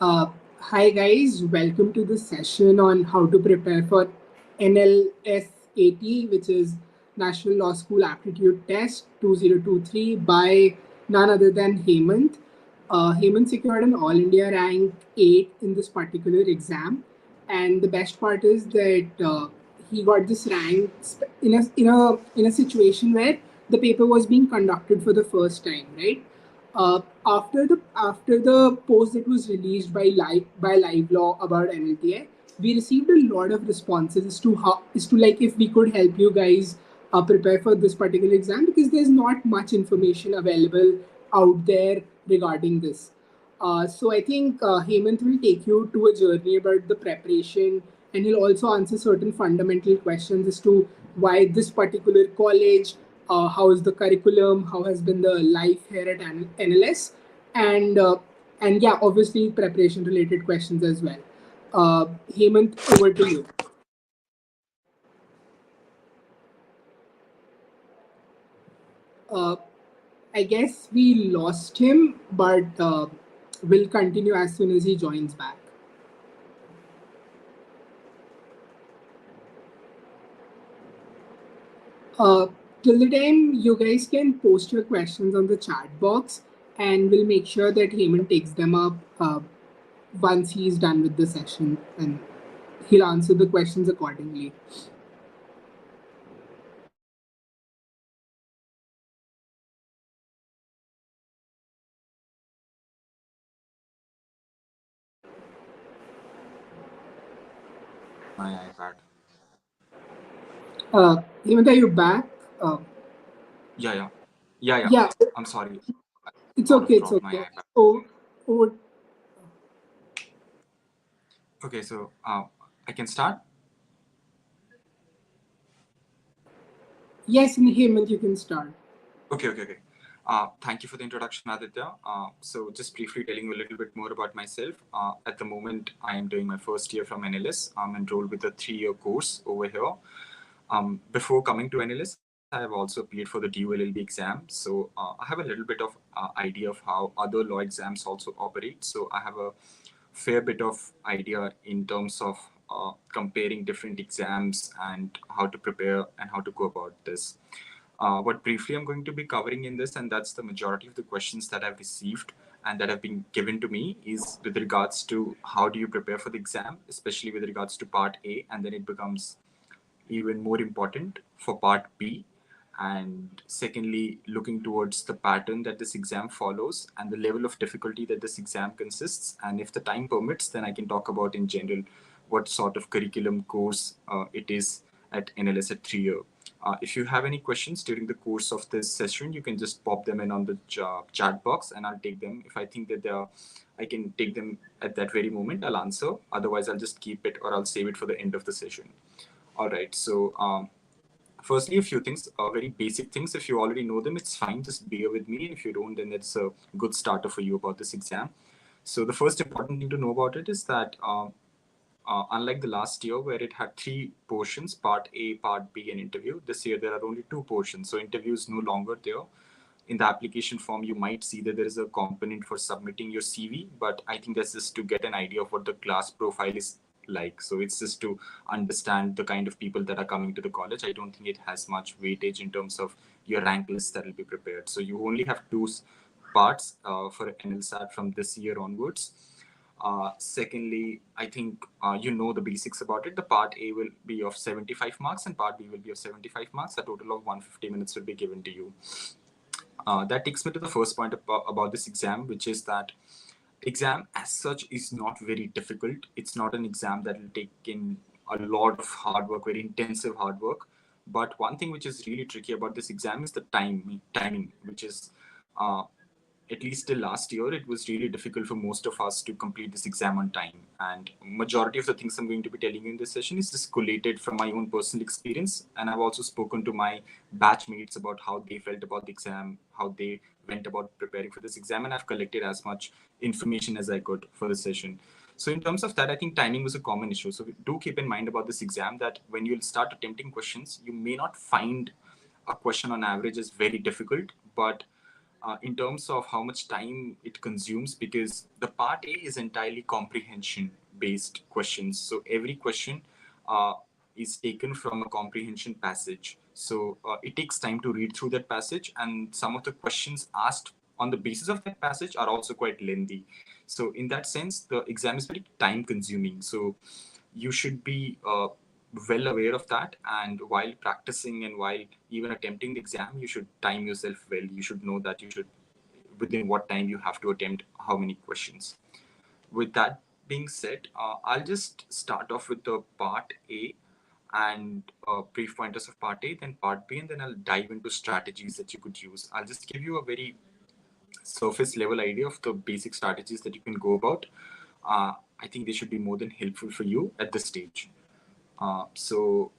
Uh, Hi guys, welcome to the session on how to prepare for NLSAT, which is National Law School Aptitude Test 2023 by none other than Hemant. Hemant secured an All India rank 8 in this particular exam, and the best part is that he got this rank in a situation where the paper was being conducted for the first time, right? After the post that was released by Live Law about NLTA, we received a lot of responses as to like if we could help you guys prepare for this particular exam because there's not much information available out there regarding this. So I think Hemant will take you to a journey about the preparation, and he'll also answer certain fundamental questions as to why this particular college, how is the curriculum, how has been the life here at NLS, and yeah, obviously preparation related questions as well. Hemant, over to you. Uh, I guess we lost him, but we'll continue as soon as he joins back. Uh, Till the time, you guys can post your questions on the chat box, and we'll make sure that Hemant takes them up once he's done with the session, and he'll answer the questions accordingly. My iPad. Hemant, are you back? Uh, Yeah. yeah, I'm sorry. I it's thought okay. of It's dropped my okay. iPad. Oh, oh, Okay, so I can start. yes, in Hemant, you can start. Okay. Thank you for the introduction, Aditya. So just briefly telling you a little bit more about myself. At the moment, I am doing my first year from NLS. I'm enrolled with a 3-year course over here. Before coming to NLS, I have also appeared for the DULLB exam. So I have a little bit of idea of how other law exams also operate. So I have a fair bit of idea in terms of comparing different exams and how to prepare and how to go about this. What briefly I'm going to be covering in this, and that's the majority of the questions that I've received and that have been given to me, is with regards to how do you prepare for the exam, especially with regards to part A, and then it becomes even more important for part B. And secondly, looking towards the pattern that this exam follows and the level of difficulty that this exam consists. And if the time permits, then I can talk about in general what sort of curriculum course it is at NLS at 3 year. If you have any questions during the course of this session, you can just pop them in on the chat box and I'll take them. If I think that I can take them at that very moment, I'll answer. Otherwise, I'll just keep it or I'll save it for the end of the session. All right. So firstly, a few things, very basic things. If you already know them, it's fine. Just bear with me. And if you don't, then it's a good starter for you about this exam. So the first important thing to know about it is that unlike the last year where it had 3 portions, part A, part B, and interview, this year there are only 2 portions. So interview is no longer there. In the application form, you might see that there is a component for submitting your CV, but I think that's just to get an idea of what the class profile is like. So it's just to understand the kind of people that are coming to the college. I don't think it has much weightage in terms of your rank list that will be prepared. So you only have 2 parts for NLSAT from this year onwards. Secondly, I think you know the basics about it. The part A will be of 75 marks and part B will be of 75 marks. A total of 150 minutes will be given to you. That takes me to the first point about this exam, which is that exam as such is not very difficult. It's not an exam that will take in a lot of hard work, very intensive hard work. But one thing which is really tricky about this exam is the timing, which is at least till last year, it was really difficult for most of us to complete this exam on time. And majority of the things I'm going to be telling you in this session is just collated from my own personal experience. And I've also spoken to my batchmates about how they felt about the exam, how they went about preparing for this exam. And I've collected as much information as I could for the session. So in terms of that, I think timing was a common issue. So do keep in mind about this exam that when you'll start attempting questions, you may not find a question on average is very difficult, but in terms of how much time it consumes, because the part A is entirely comprehension based questions. So every question uh, is taken from a comprehension passage. So it takes time to read through that passage, and some of the questions asked on the basis of that passage are also quite lengthy. So in that sense, the exam is very time consuming. So you should be well aware of that, and while practicing and while even attempting the exam, you should time yourself well. You should know that you should, within what time you have to attempt how many questions. With that being said, I'll just start off with the part A and brief pointers of part A, then part B, and then I'll dive into strategies that you could use. I'll just give you a very surface level idea of the basic strategies that you can go about. I think they should be more than helpful for you at this stage. So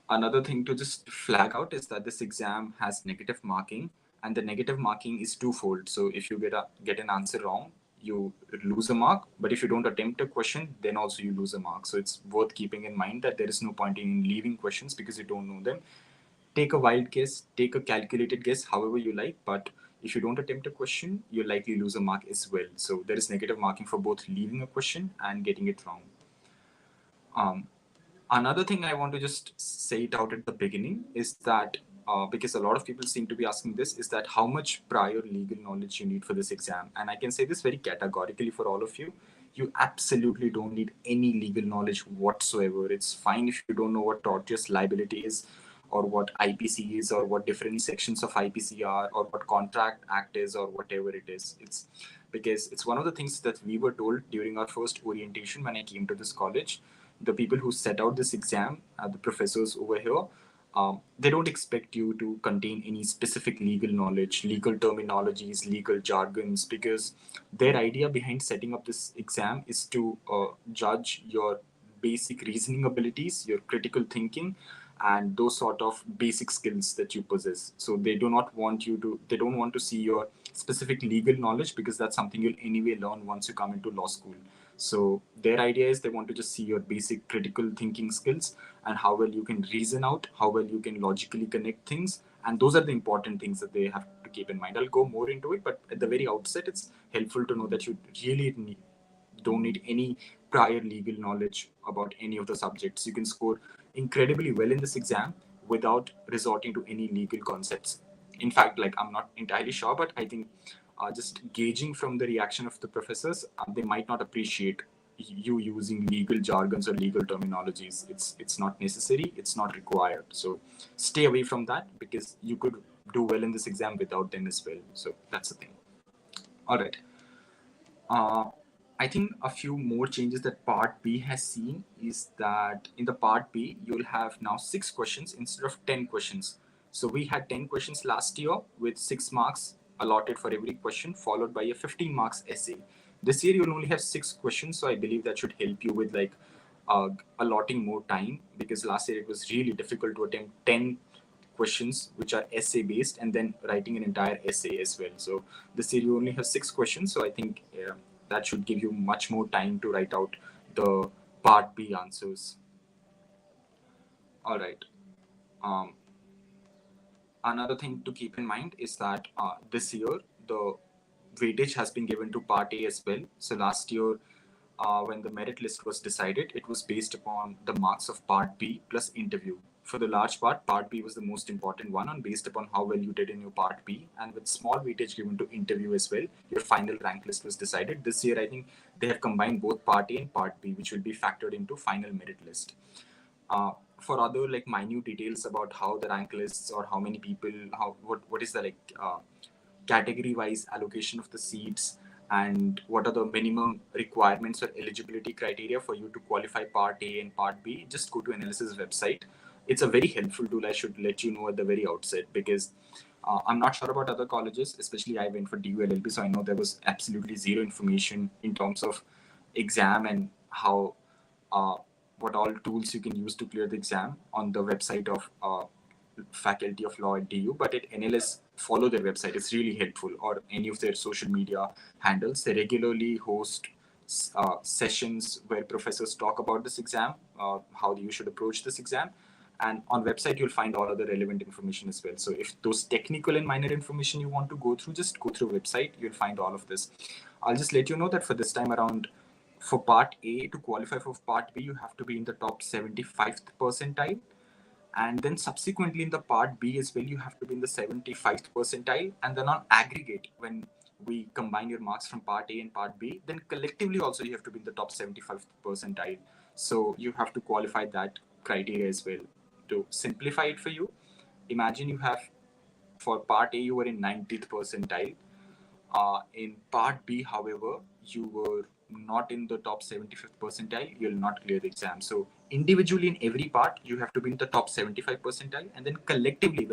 another thing to just flag out is that this exam has negative marking, and the negative marking is twofold. So if you get an answer wrong, you lose a mark, but if you don't attempt a question, then also you lose a mark. So it's worth keeping in mind that there is no point in leaving questions because you don't know them. Take a wild guess, take a calculated guess, however you like, but if you don't attempt a question, you'll likely lose a mark as well. So there is negative marking for both leaving a question and getting it wrong. Um, Another thing I want to just say it out at the beginning is that because a lot of people seem to be asking this, is that how much prior legal knowledge you need for this exam. And I can say this very categorically for all of you. You absolutely don't need any legal knowledge whatsoever. It's fine if you don't know what tortious liability is, or what IPC is, or what different sections of IPC are, or what contract act is, or whatever it is. It's because it's one of the things that we were told during our first orientation when I came to this college. The people who set out this exam, the professors over here, they don't expect you to contain any specific legal knowledge, legal terminologies, legal jargons, because their idea behind setting up this exam is to judge your basic reasoning abilities, your critical thinking, and those sort of basic skills that you possess. So they don't want to see your specific legal knowledge, because that's something you'll anyway learn once you come into law school. So their idea is they want to just see your basic critical thinking skills and how well you can reason out, how well you can logically connect things. And those are the important things that they have to keep in mind. I'll go more into it, but at the very outset, it's helpful to know that you really don't need any prior legal knowledge about any of the subjects. You can score incredibly well in this exam without resorting to any legal concepts. In fact, like, I'm not entirely sure, but I think just gauging from the reaction of the professors, they might not appreciate you using legal jargons or legal terminologies. It's not necessary. It's not required. So stay away from that, because you could do well in this exam without them as well. So that's the thing. All right. Uh, I think a few more changes that Part B has seen is that in the Part B, you'll have now 6 questions instead of 10 questions. So we had 10 questions last year with 6 marks allotted for every question, followed by a 15 marks essay. This year, you'll only have 6 questions. So I believe that should help you with like allotting more time, because last year it was really difficult to attempt 10 questions which are essay based and then writing an entire essay as well. So this year you only have 6 questions. So I think that should give you much more time to write out the part B answers. All right. Um, Another thing to keep in mind is that this year the weightage has been given to part A as well. So last year, when the merit list was decided, it was based upon the marks of part B plus interview. For the large part B was the most important one, and based upon how well you did in your part B, and with small weightage given to interview as well, your final rank list was decided. This year, I think they have combined both part A and part B, which will be factored into final merit list. For other like minute details about how the rank lists, or how many people, what is the like category wise allocation of the seats, and what are the minimum requirements or eligibility criteria for you to qualify part A and part B, just go to NLS's website. It's a very helpful tool, I should let you know at the very outset, because I'm not sure about other colleges, especially I went for DU LLB, so I know there was absolutely zero information in terms of exam and how uh, what all tools you can use to clear the exam on the website of Faculty of Law at DU. But at NLS, follow their website. It's really helpful, or any of their social media handles. They regularly host sessions where professors talk about this exam, how you should approach this exam. And on website, you'll find all other relevant information as well. So if those technical and minor information you want to go through, just go through website. You'll find all of this. I'll just let you know that for this time around, for part A, to qualify for part B, you have to be in the top 75th percentile. And then subsequently in the part B as well, you have to be in the 75th percentile. And then on aggregate, when we combine your marks from part A and part B, then collectively also you have to be in the top 75th percentile. So you have to qualify that criteria as well. To simplify it for you, imagine you have, for part A, you were in 90th percentile. In part B, however, you were not in the top 75th percentile, you'll not clear the exam. So individually in every part, you have to be in the top 75 percentile, and then collectively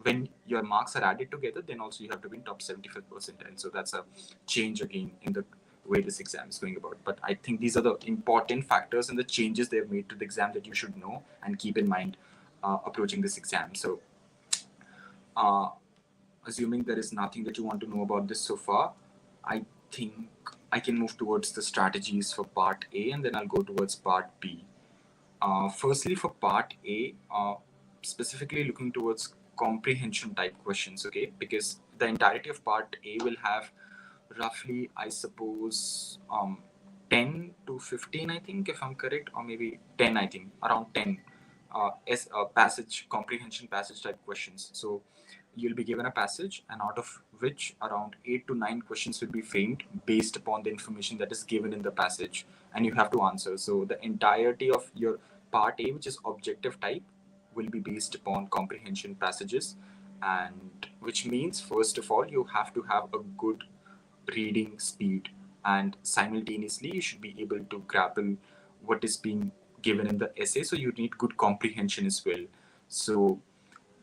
when your marks are added together, then also you have to be in top 75th percentile. So that's a change again in the way this exam is going about. But I think these are the important factors and the changes they've made to the exam that you should know and keep in mind approaching this exam. So uh, assuming there is nothing that you want to know about this so far, I think I can move towards the strategies for part A, and then I'll go towards part B. Firstly, for part A, specifically looking towards comprehension type questions, okay? Because the entirety of part A will have roughly, I suppose, 10 to 15, I think, if I'm correct, or maybe 10, I think, around 10 as passage, comprehension passage type questions. So you'll be given a passage, and out of which around 8 to 9 questions will be framed based upon the information that is given in the passage, and you have to answer. So the entirety of your part A, which is objective type, will be based upon comprehension passages, and which means, first of all, you have to have a good reading speed, and simultaneously you should be able to grapple what is being given in the essay. So you need good comprehension as well. So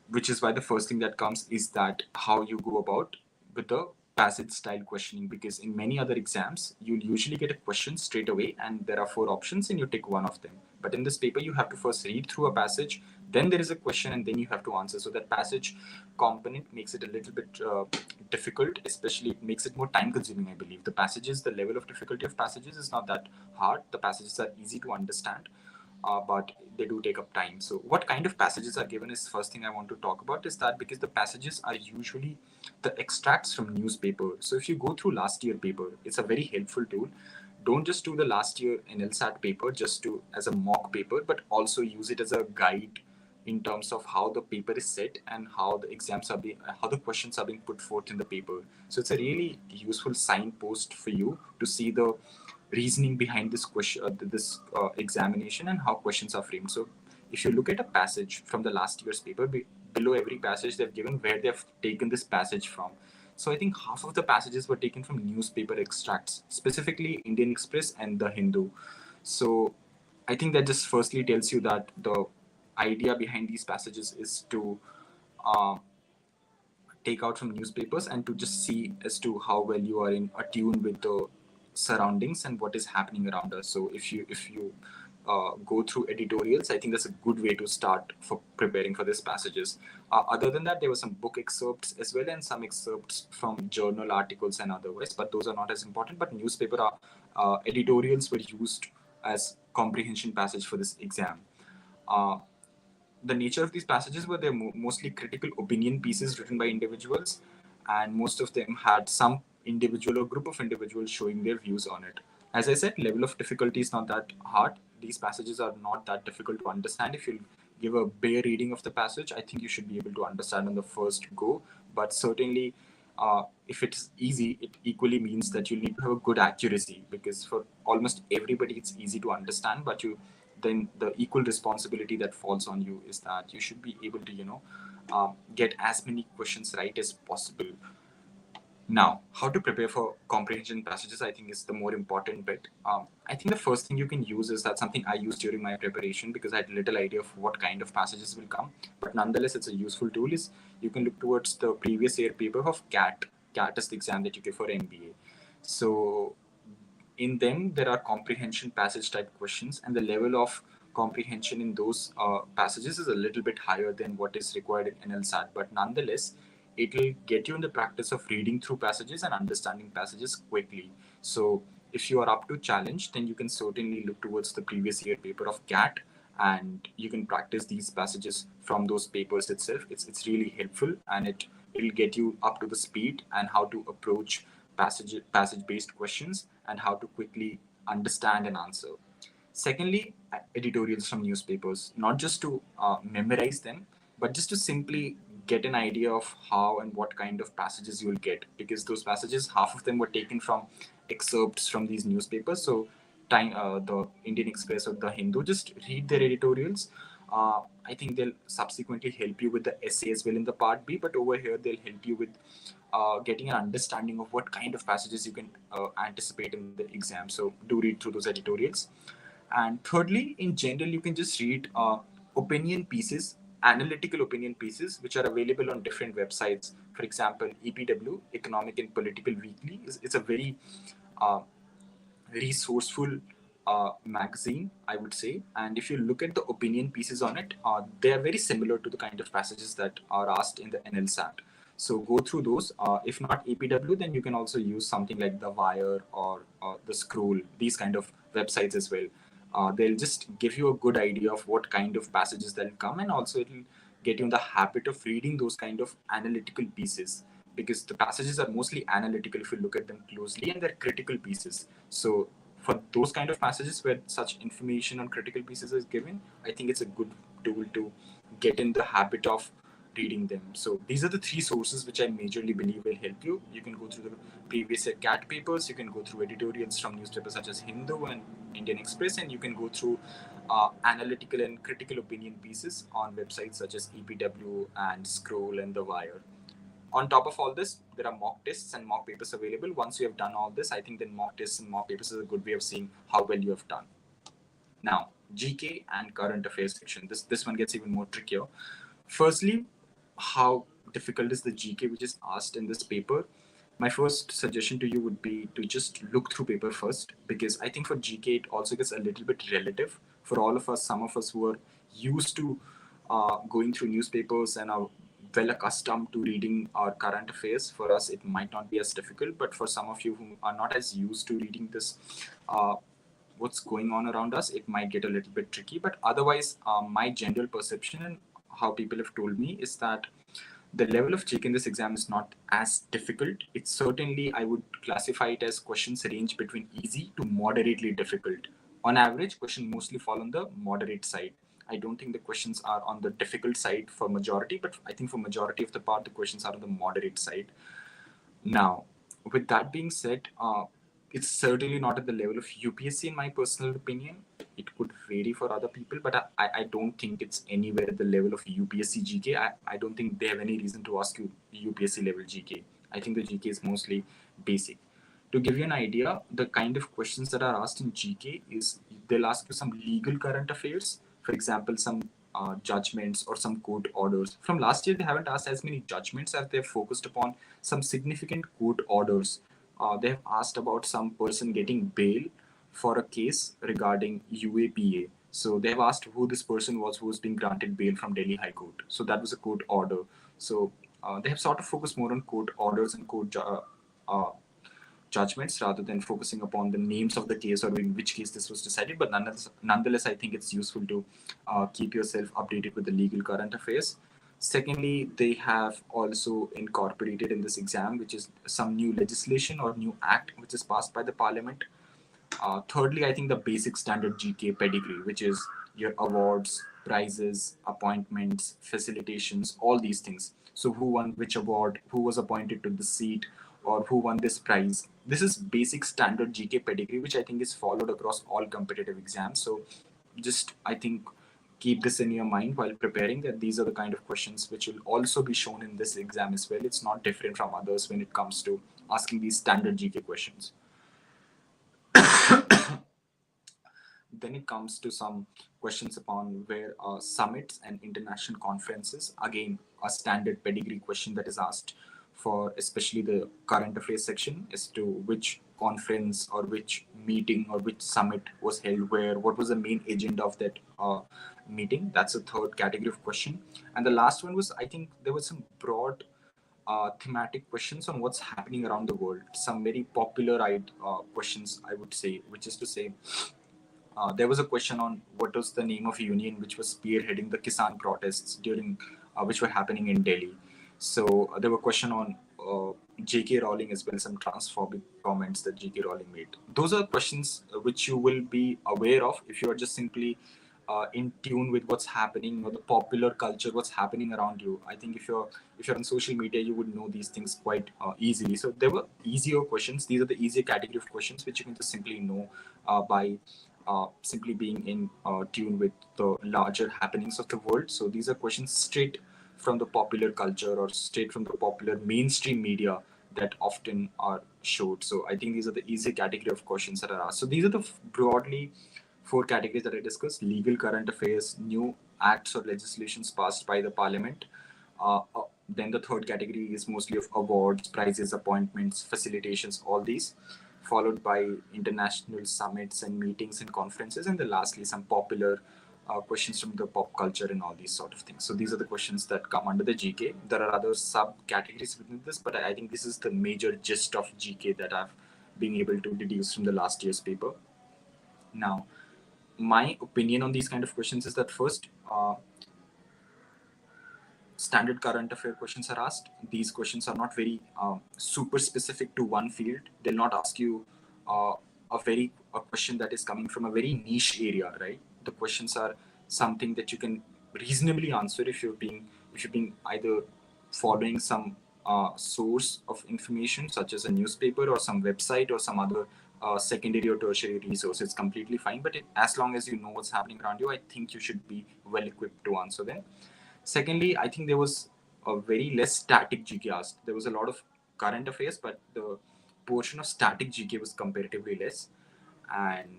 which is why the first thing that comes is that how you go about with the passage style questioning, because in many other exams you'll usually get a question straight away and there are 4 options and you tick one of them. But in this paper you have to first read through a passage, then there is a question, and then you have to answer. So that passage component makes it a little bit difficult, especially it makes it more time consuming. I believe the passages, the level of difficulty of passages is not that hard. The passages are easy to understand, but they do take up time. So what kind of passages are given is first thing I want to talk about, is that because the passages are usually the extracts from newspaper. So if you go through last year paper, it's a very helpful tool. Don't just do the last year NLSAT paper just to as a mock paper, but also use it as a guide in terms of how the paper is set and how the exams are being, how the questions are being put forth in the paper. So it's a really useful signpost for you to see the reasoning behind this question, this examination, and how questions are framed. So if you look at a passage from the last year's paper, below every passage they've given where they've taken this passage from. So I think half of the passages were taken from newspaper extracts, specifically Indian Express and the Hindu. So I think that just firstly tells you that the idea behind these passages is to uh, take out from newspapers and to just see as to how well you are in attune with the surroundings and what is happening around us. So if you go through editorials, I think that's a good way to start for preparing for these passages. Other than that, there were some book excerpts as well and some excerpts from journal articles and otherwise, but those are not as important. But newspaper editorials were used as comprehension passage for this exam. Uh, the nature of these passages were they're mostly critical opinion pieces written by individuals, and most of them had some individual or group of individuals showing their views on it. As I said, level of difficulty is not that hard. These passages are not that difficult to understand. If you give a bare reading of the passage, I think you should be able to understand on the first go. But certainly, if it's easy, it equally means that you need to have a good accuracy, because for almost everybody it's easy to understand, but you then the equal responsibility that falls on you is that you should be able to get as many questions right as possible. Now, how to prepare for comprehension passages, I think, is the more important bit. I think the first thing you can use is that something I used during my preparation, because I had little idea of what kind of passages will come, but nonetheless it's a useful tool, is you can look towards the previous year paper of CAT. CAT is the exam that you give for MBA. So in them there are comprehension passage type questions, and the level of comprehension in those passages is a little bit higher than what is required in NLSAT, but nonetheless it will get you in the practice of reading through passages and understanding passages quickly. So if you are up to challenge, then you can certainly look towards the previous year paper of CAT, and you can practice these passages from those papers itself. It's really helpful, and it'll get you up to the speed and how to approach passage based questions and how to quickly understand and answer. Secondly, editorials from newspapers, not just to memorize them, but just to simply get an idea of how and what kind of passages you will get, because those passages, half of them were taken from excerpts from these newspapers. So, the Indian Express or the Hindu, just read their editorials. I think they'll subsequently help you with the essay as well in the part B, but over here they'll help you with getting an understanding of what kind of passages you can anticipate in the exam. So do read through those editorials. And thirdly, in general, you can just read opinion pieces, analytical opinion pieces, which are available on different websites. For example, EPW, Economic and Political Weekly, is a very uh, resourceful magazine, I would say. And if you look at the opinion pieces on it, they are very similar to the kind of passages that are asked in the NLSAT. So go through those. If not APW, then you can also use something like The Wire or The Scroll, these kind of websites as well. They'll just give you a good idea of what kind of passages that will come, and also it'll get you in the habit of reading those kind of analytical pieces, because the passages are mostly analytical if you look at them closely, and they're critical pieces. So for those kind of passages where such information on critical pieces is given, I think it's a good tool to get in the habit of reading them. So these are the three sources which I majorly believe will help you. You can go through the previous year CAT papers, you can go through editorials from newspapers such as Hindu and Indian Express, and you can go through analytical and critical opinion pieces on websites such as EPW and Scroll and The Wire. On top of all this, there are mock tests and mock papers available. Once you have done all this, I think then mock tests and mock papers is a good way of seeing how well you have done. Now, GK and current affairs section. This one gets even more trickier. Firstly, how difficult is the GK which is asked in this paper? My first suggestion to you would be to just look through paper first, because I think for GK it also gets a little bit relative. For all of us, some of us who are used to going through newspapers and are well accustomed to reading our current affairs, for us it might not be as difficult. But for some of you who are not as used to reading this, what's going on around us, it might get a little bit tricky. But otherwise, my general perception and how people have told me is that the level of GK in this exam is not as difficult. It's certainly, I would classify it as questions range between easy to moderately difficult. On average, questions mostly fall on the moderate side. I don't think the questions are on the difficult side for majority, but I think for majority of the part, the questions are on the moderate side. Now, with that being said, it's certainly not at the level of UPSC in my personal opinion. It could vary for other people, but I don't think it's anywhere at the level of UPSC GK. I don't think they have any reason to ask you UPSC level GK. I think the GK is mostly basic. To give you an idea, the kind of questions that are asked in GK is they'll ask you some legal current affairs. For example, some judgments or some court orders. From last year, they haven't asked as many judgments as they've focused upon some significant court orders. They have asked about some person getting bail for a case regarding UAPA. So they have asked who this person was who was being granted bail from Delhi High Court. So that was a court order. So they have sort of focused more on court orders and judgments rather than focusing upon the names of the case or in which case this was decided. But nonetheless, I think it's useful to keep yourself updated with the legal current affairs. Secondly, they have also incorporated in this exam, which is some new legislation or new act which is passed by the parliament. Thirdly, I think the basic standard GK pedigree, which is your awards, prizes, appointments, facilitations, all these things. So, who won which award, who was appointed to the seat, or who won this prize. This is basic standard GK pedigree, which I think is followed across all competitive exams. So, just I think keep this in your mind while preparing, that these are the kind of questions which will also be shown in this exam as well. It's not different from others when it comes to asking these standard GK questions. Then it comes to some questions upon where summits and international conferences, again, a standard pedigree question that is asked for especially the current affairs section as to which conference or which meeting or which summit was held where, what was the main agenda of that meeting. That's a third category of question. And the last one was, I think there was some broad thematic questions on what's happening around the world, some very popular questions, I would say, which is to say, there was a question on what was the name of a union which was spearheading the Kisan protests during which were happening in Delhi. So there were question on J.K. Rowling as well, some transphobic comments that J.K. Rowling made. Those are questions which you will be aware of if you are just simply in tune with what's happening or the popular culture, what's happening around you. I think if you're on social media, you would know these things quite easily. So there were easier questions. These are the easier category of questions which you can just simply know by simply being in tune with the larger happenings of the world. So these are questions straight from the popular culture or straight from the popular mainstream media that often are showed. So I think these are the easy category of questions that are asked. So these are the broadly four categories that I discussed: legal, current affairs, new acts or legislations passed by the parliament. Then the third category is mostly of awards, prizes, appointments, facilitations, all these, followed by international summits and meetings and conferences, and then lastly some popular questions from the pop culture and all these sort of things. So these are the questions that come under the GK. There are other subcategories within this, but I think this is the major gist of GK that I've been able to deduce from the last year's paper. Now, my opinion on these kind of questions is that first, standard current affair questions are asked. These questions are not very super specific to one field. They'll not ask you a question that is coming from a very niche area, right? The questions are something that you can reasonably answer if you're being either following some source of information such as a newspaper or some website or some other secondary or tertiary resource. It's completely fine, but as long as you know what's happening around you, I think you should be well equipped to answer them. Secondly, I think there was a very less static GK asked. There was a lot of current affairs, but the portion of static GK was comparatively less. And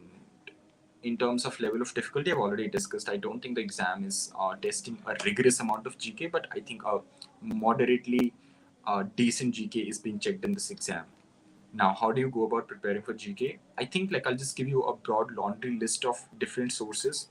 in terms of level of difficulty, I've already discussed. I don't think the exam is testing a rigorous amount of GK, but I think a moderately decent GK is being checked in this exam. Now, how do you go about preparing for GK? I think I'll just give you a broad laundry list of different sources.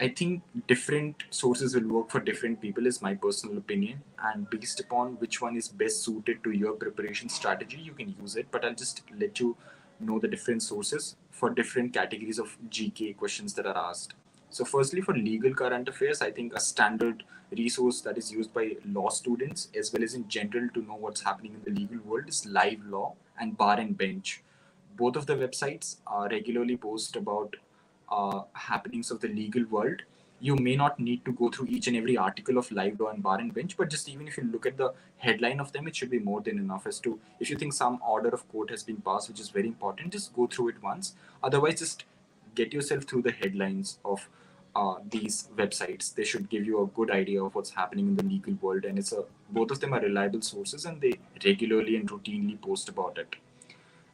I think different sources will work for different people, is my personal opinion. And based upon which one is best suited to your preparation strategy, you can use it. But I'll just let you know the different sources for different categories of GK questions that are asked. So, firstly, for legal current affairs, I think a standard resource that is used by law students as well as in general to know what's happening in the legal world is Live Law and Bar and Bench. Both of the websites regularly post about happenings of the legal world. You may not need to go through each and every article of Live Law and Bar and Bench, but just even if you look at the headline of them, it should be more than enough as to if you think some order of court has been passed, which is very important, just go through it once. Otherwise, just get yourself through the headlines of these websites. They should give you a good idea of what's happening in the legal world, and both of them are reliable sources, and they regularly and routinely post about it.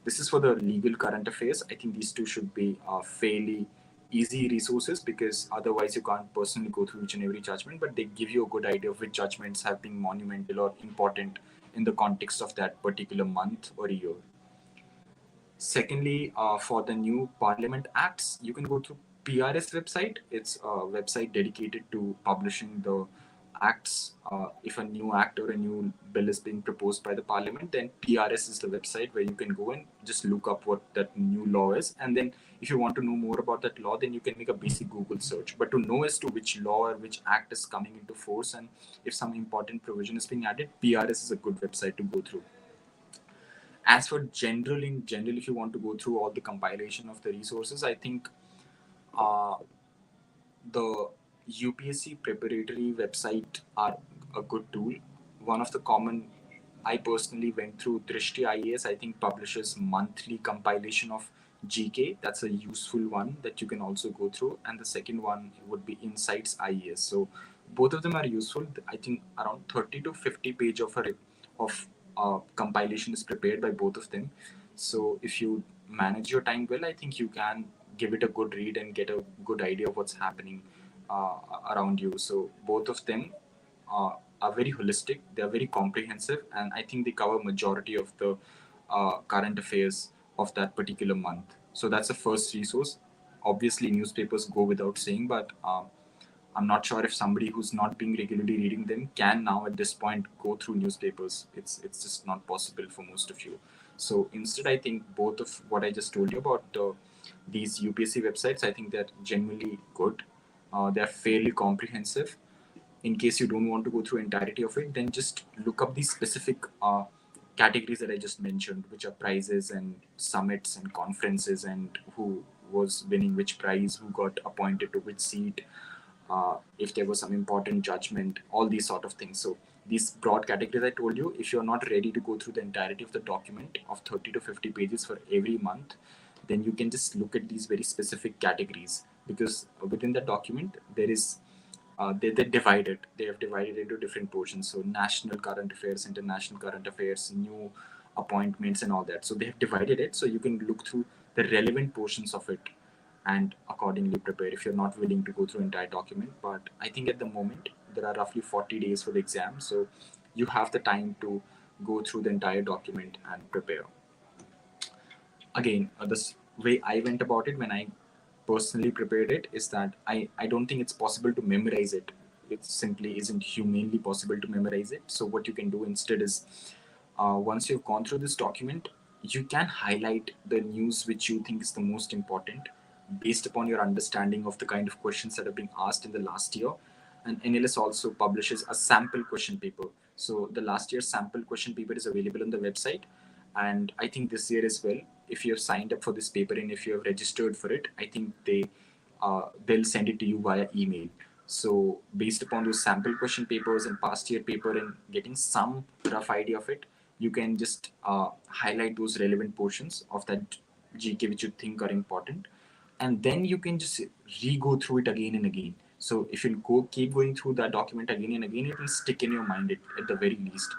This is for the legal current affairs. I think these two should be fairly easy resources because otherwise you can't personally go through each and every judgment, but they give you a good idea of which judgments have been monumental or important in the context of that particular month or year. Secondly, for the new Parliament Acts, you can go to PRS website. It's a website dedicated to publishing the acts. If a new act or a new bill is being proposed by the Parliament, then PRS is the website where you can go and just look up what that new law is. And then if you want to know more about that law, then you can make a basic Google search. But to know as to which law or which act is coming into force and if some important provision is being added, PRS is a good website to go through. As for in general, if you want to go through all the compilation of the resources, I think the UPSC preparatory website are a good tool. One of the common, I personally went through Drishti IAS, I think publishes monthly compilation of GK. That's a useful one that you can also go through. And the second one would be Insights IAS. So both of them are useful. I think around 30 to 50 page of compilation is prepared by both of them. So if you manage your time well, I think you can give it a good read and get a good idea of what's happening around you. So both of them are very holistic. They are very comprehensive, and I think they cover majority of the current affairs of that particular month. So that's the first resource. Obviously, newspapers go without saying, but I'm not sure if somebody who's not being regularly reading them can now at this point go through newspapers. It's just not possible for most of you. So instead, I think both of what I just told you about These UPSC websites, I think they're genuinely good. They're fairly comprehensive. In case you don't want to go through entirety of it, then just look up these specific categories that I just mentioned, which are prizes and summits and conferences, and who was winning which prize, who got appointed to which seat, if there was some important judgment, all these sort of things. So these broad categories I told you, if you're not ready to go through the entirety of the document of 30 to 50 pages for every month, then you can just look at these very specific categories, because within the document there is they're divided. They have divided into different portions. So national current affairs, international current affairs, new appointments, and all that. So they have divided it so you can look through the relevant portions of it and accordingly prepare if you're not willing to go through entire document. But I think at the moment there are roughly 40 days for the exam, so you have the time to go through the entire document and prepare. Again, this way I went about it when I personally prepared it is that I don't think it's possible to memorize it. It simply isn't humanly possible to memorize it. So what you can do instead is, once you've gone through this document, you can highlight the news which you think is the most important based upon your understanding of the kind of questions that have been asked in the last year. And NLS also publishes a sample question paper. So the last year's sample question paper is available on the website, and I think this year as well, if you have signed up for this paper and if you have registered for it, I think they'll send it to you via email. So based upon those sample question papers and past year paper and getting some rough idea of it, you can just highlight those relevant portions of that GK which you think are important, and then you can just re-go through it again and again. So if you keep going through that document again and again, it will stick in your mind at the very least.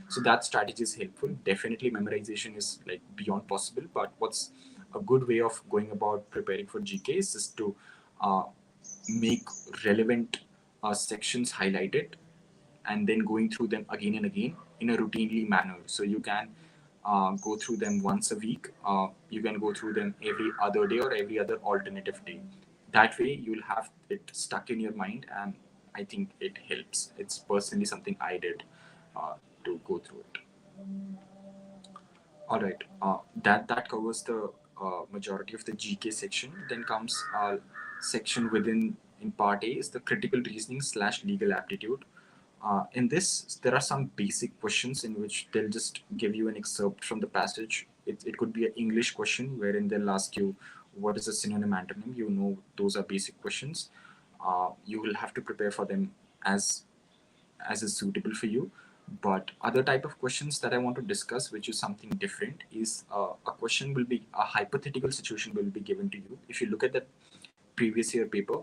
So that strategy is helpful. Definitely memorization is like beyond possible, but what's a good way of going about preparing for GK is just to uh, make relevant sections highlighted and then going through them again and again in a routinely manner. So you can go through them once a week. You can go through them every other day or every other alternative day. That way, you'll have it stuck in your mind, and I think it helps. It's personally something I did to go through it. All right, that covers the majority of the GK section. Then comes section within in part A is the critical reasoning slash legal aptitude. In this, there are some basic questions in which they'll just give you an excerpt from the passage. It could be an English question wherein they'll ask you what is a synonym antonym. You know those are basic questions. You will have to prepare for them as is suitable for you. But other type of questions that I want to discuss, which is something different, is a question will be a hypothetical situation will be given to you. If you look at the previous year paper,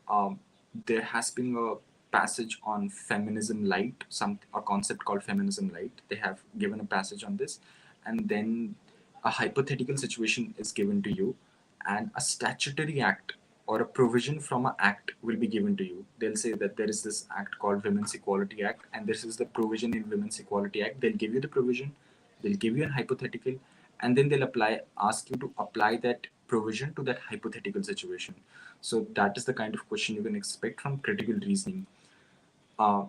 um, there has been a passage on feminism light, a concept called feminism light. They have given a passage on this, and then a hypothetical situation is given to you, and a statutory act or a provision from an act will be given to you. They'll say that there is this act called Women's Equality Act, and this is the provision in Women's Equality Act. They'll give you the provision, they'll give you an hypothetical, and then they'll ask you to apply that provision to that hypothetical situation. So that is the kind of question you can expect from critical reasoning. Uh,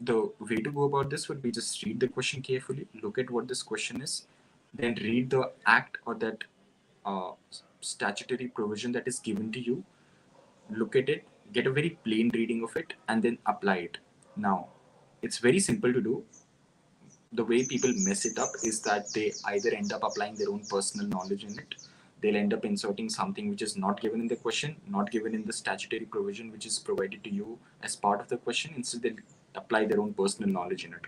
the way to go about this would be just read the question carefully, look at what this question is, then read the act or that uh, statutory provision that is given to you, look at it, get a very plain reading of it, and then apply it. Now, it's very simple to do. The way people mess it up is that they either end up applying their own personal knowledge in it. They'll end up inserting something which is not given in the question, not given in the statutory provision which is provided to you as part of the question. Instead, they'll apply their own personal knowledge in it.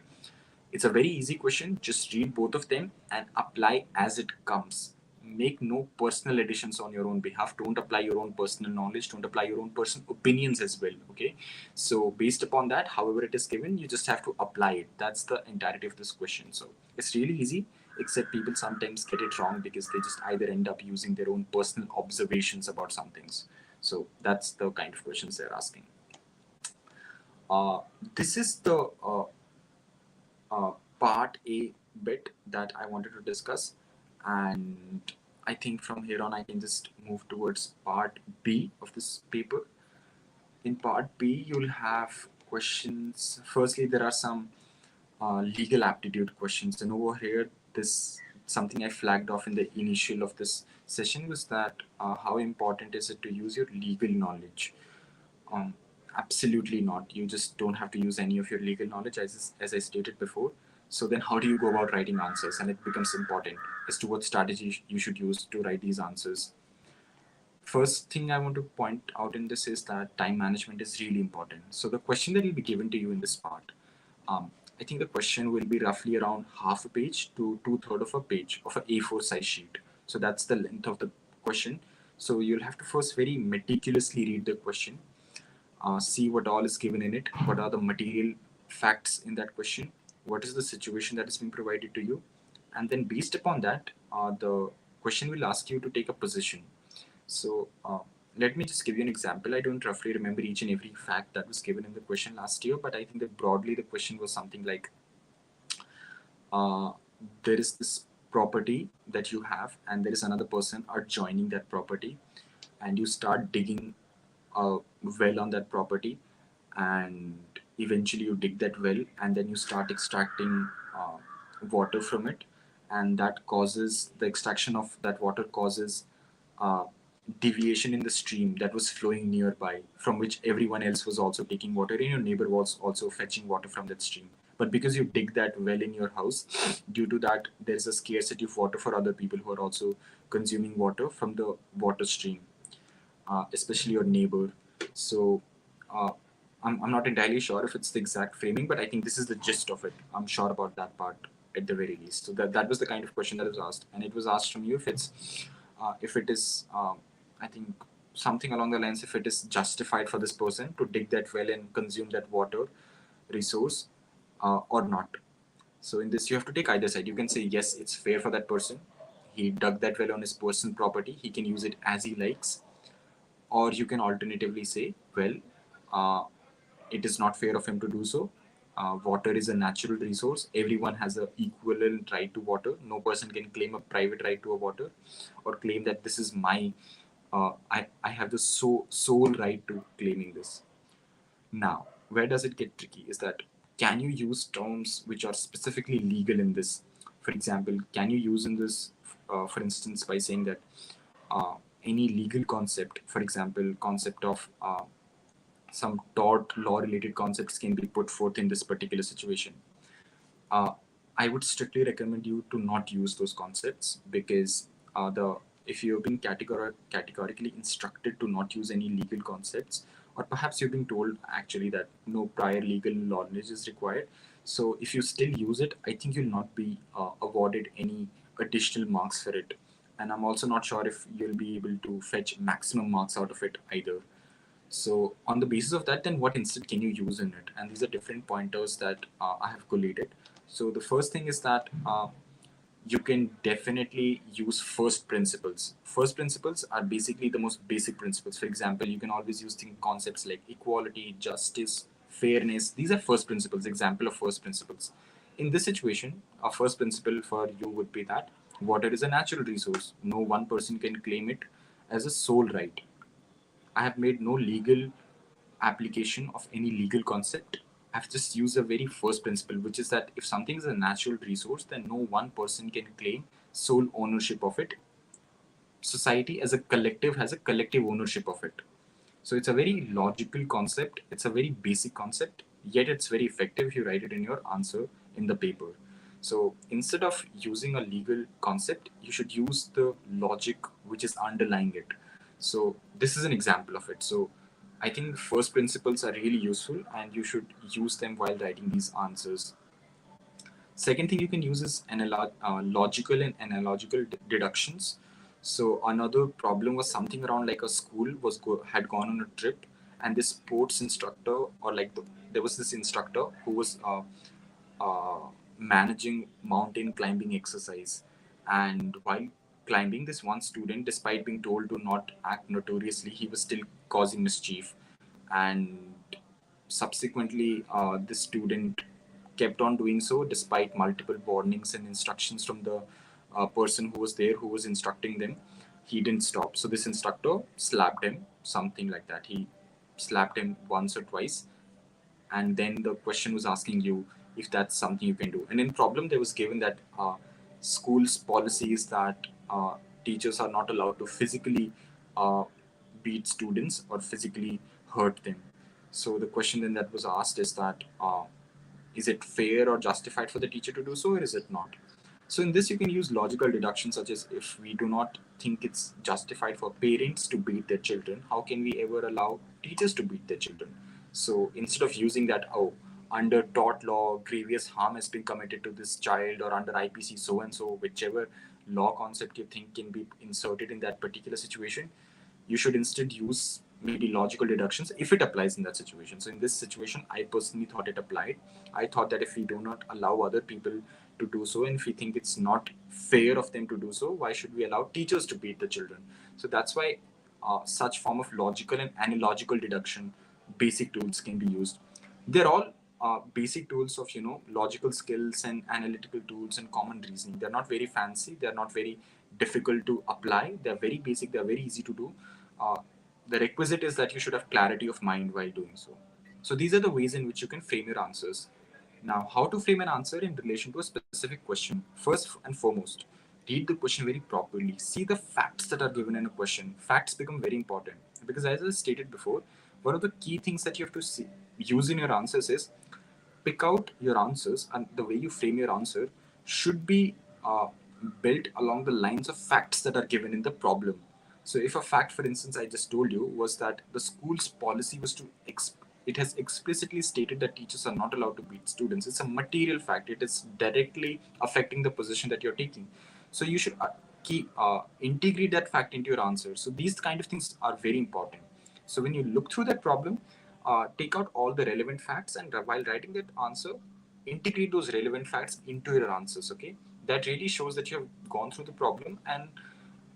It's a very easy question. Just read both of them and apply as it comes. Make no personal additions on your own behalf. Don't apply your own personal knowledge. Don't apply your own personal opinions as well. Okay. So, based upon that, however it is given, you just have to apply it. That's the entirety of this question. So, it's really easy, except people sometimes get it wrong because they just either end up using their own personal observations about some things. So, that's the kind of questions they're asking. Uh, this is the part A bit that I wanted to discuss, and I think from here on I can just move towards part B of this paper. In part B, you'll have questions. Firstly, there are some legal aptitude questions, and over here, something I flagged off in the initial of this session was that how important is it to use your legal knowledge? Um, Absolutely not. You just don't have to use any of your legal knowledge, as I stated before. So then, how do you go about writing answers? And it becomes important as to what strategy you should use to write these answers. First thing I want to point out in this is that time management is really important. So the question that will be given to you in this part, um, I think the question will be roughly around half a page to two-thirds of a page of a A4 size sheet. So that's the length of the question. So you'll have to first very meticulously read the question, see what all is given in it, what are the material facts in that question, what is the situation that is being provided to you, and then based upon that, the question will ask you to take a position. So let me just give you an example. I don't roughly remember each and every fact that was given in the question last year, but I think that broadly the question was something like, uh, there is this property that you have, and there is another person adjoining that property, and you start digging a well on that property, and eventually you dig that well, and then you start extracting water from it, and that causes the extraction of that water causes uh, deviation in the stream that was flowing nearby, from which everyone else was also taking water, and your neighbor was also fetching water from that stream. But because you dig that well in your house, due to that, there's a scarcity of water for other people who are also consuming water from the water stream, especially your neighbor. So uh, I'm not entirely sure if it's the exact framing, but I think this is the gist of it. I'm sure about that part at the very least. So that was the kind of question that was asked, and it was asked from you if it is, I think something along the lines, if it is justified for this person to dig that well and consume that water resource or not. So in this, you have to take either side. You can say yes, it's fair for that person. He dug that well on his personal property. He can use it as he likes, or you can alternatively say, well, uh, it is not fair of him to do so. Water is a natural resource. Everyone has an equivalent right to water. No person can claim a private right to a water, or claim that this is my, I have the sole right to claiming this. Now, where does it get tricky is that, can you use terms which are specifically legal in this? For example, can you use in this, for instance, by saying that uh, any legal concept, for example, concept of some tort law related concepts can be put forth in this particular situation. uh, I would strictly recommend you to not use those concepts, because the if you're being categorically instructed to not use any legal concepts, or perhaps you're being told actually that no prior legal knowledge is required. So if you still use it, I think you'll not be awarded any additional marks for it. And I'm also not sure if you'll be able to fetch maximum marks out of it either. So on the basis of that, then what instead can you use in it? And these are different pointers that I have collated. So the first thing is that you can definitely use first principles. First principles are basically the most basic principles. For example, you can always use concepts like equality, justice, fairness. These are first principles, example of first principles. In this situation, a first principle for you would be that water is a natural resource. No one person can claim it as a sole right. I have made no legal application of any legal concept. I've just used a very first principle, which is that if something is a natural resource, then no one person can claim sole ownership of it. Society as a collective has a collective ownership of it. So it's a very logical concept, it's a very basic concept, yet it's very effective if you write it in your answer in the paper. So instead of using a legal concept, you should use the logic which is underlying it. So this is an example of it. So I think first principles are really useful, and you should use them while writing these answers. Second thing you can use is logical and analogical deductions. So another problem was something around like a school had gone on a trip, and this sports instructor, or like there was this instructor who was uh, managing mountain climbing exercise, and while climbing, this one student, despite being told to not act notoriously, he was still causing mischief, and subsequently the student kept on doing so despite multiple warnings and instructions from the person who was there, who was instructing them. He didn't stop, so this instructor slapped him, something like that. He slapped him once or twice, and then the question was asking you if that's something you can do. And in problem, there was given that school's policies that teachers are not allowed to physically uh, beat students or physically hurt them. So the question then that was asked is that is it fair or justified for the teacher to do so, or is it not? So in this, you can use logical deduction, such as if we do not think it's justified for parents to beat their children, how can we ever allow teachers to beat their children? So instead of using that, oh, under tort law, grievous harm has been committed to this child, or under IPC so and so, whichever law concept you think can be inserted in that particular situation, you should instead use maybe logical deductions if it applies in that situation. So in this situation, I personally thought it applied. I thought that if we do not allow other people to do so, and if we think it's not fair of them to do so, why should we allow teachers to beat the children? So that's why such form of logical and analogical deduction basic tools can be used. They're all basic tools of logical skills and analytical tools and common reasoning. They're not very fancy. They're not very difficult to apply. They're very basic. They're very easy to do. Uh, the requisite is that you should have clarity of mind while doing so. So these are the ways in which you can frame your answers. Now, how to frame an answer in relation to a specific question? First and foremost, read the question very properly. See the facts that are given in a question. Facts become very important because, as I stated before, one of the key things that you have to use in your answers is pick out your answers, and the way you frame your answer should be built along the lines of facts that are given in the problem. So if a fact, for instance, I just told you was that the school's policy was to it has explicitly stated that teachers are not allowed to beat students. It's a material fact. It is directly affecting the position that you're taking. So you should integrate that fact into your answer. So these kind of things are very important. So when you look through that problem, take out all the relevant facts, and while writing that answer, integrate those relevant facts into your answers. Okay, that really shows that you have gone through the problem. And